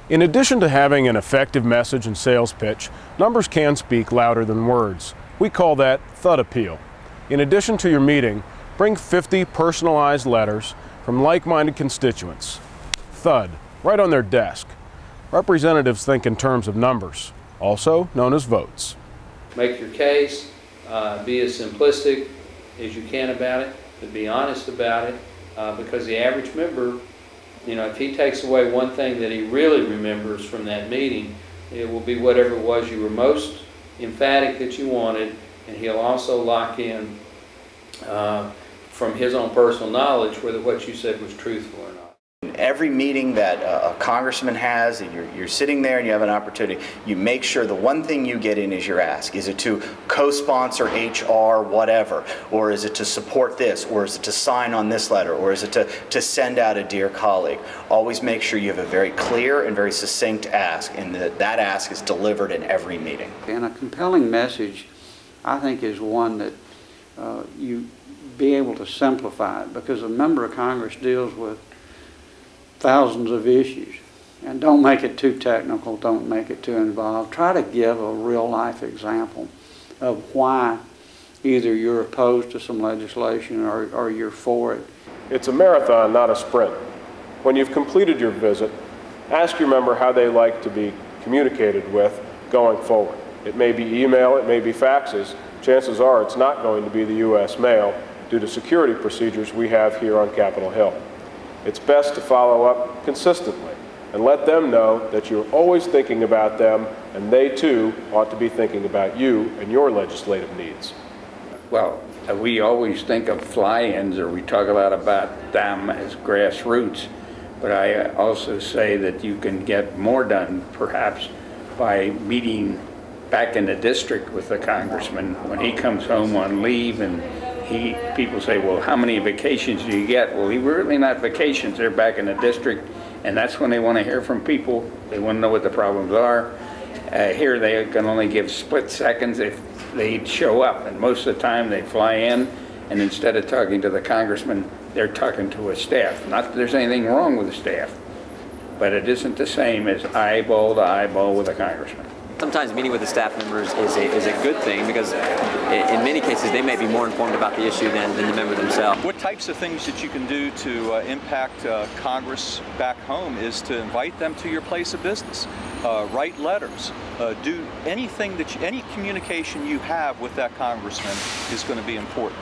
In addition to having an effective message and sales pitch, numbers can speak louder than words. We call that thud appeal. In addition to your meeting, bring 50 personalized letters from like-minded constituents. Thud, right on their desk. Representatives think in terms of numbers, also known as votes. Make your case, be as simplistic as you can about it, but be honest about it, because the average member, if he takes away one thing that he really remembers from that meeting, it will be whatever it was you were most emphatic that you wanted, and he'll also lock in from his own personal knowledge whether what you said was truthful or not. Every meeting that a congressman has, and you're sitting there and you have an opportunity, you make sure the one thing you get in is your ask. Is it to co-sponsor HR, whatever, or is it to support this, or is it to sign on this letter, or is it to send out a dear colleague? Always make sure you have a very clear and very succinct ask, and that ask is delivered in every meeting. And a compelling message, I think, is one that you be able to simplify it, because a member of Congress deals with thousands of issues. And don't make it too technical, don't make it too involved. Try to give a real-life example of why either you're opposed to some legislation or you're for it. It's a marathon, not a sprint. When you've completed your visit, ask your member how they like to be communicated with going forward. It may be email, it may be faxes. Chances are it's not going to be the U.S. mail due to security procedures we have here on Capitol Hill. It's best to follow up consistently and let them know that you're always thinking about them, and they too ought to be thinking about you and your legislative needs. Well, we always think of fly-ins, or we talk a lot about them as grassroots, but I also say that you can get more done perhaps by meeting back in the district with the congressman when he comes home on leave, and people say, well, how many vacations do you get? Well, really not vacations, they're back in the district, and that's when they want to hear from people. They want to know what the problems are. Here they can only give split seconds if they show up, and most of the time they fly in, and instead of talking to the congressman, they're talking to a staff. Not that there's anything wrong with the staff, but it isn't the same as eyeball to eyeball with a congressman. Sometimes meeting with the staff members is a good thing, because in many cases they may be more informed about the issue than the member themselves. What types of things that you can do to impact Congress back home is to invite them to your place of business, write letters, do anything any communication you have with that congressman is going to be important.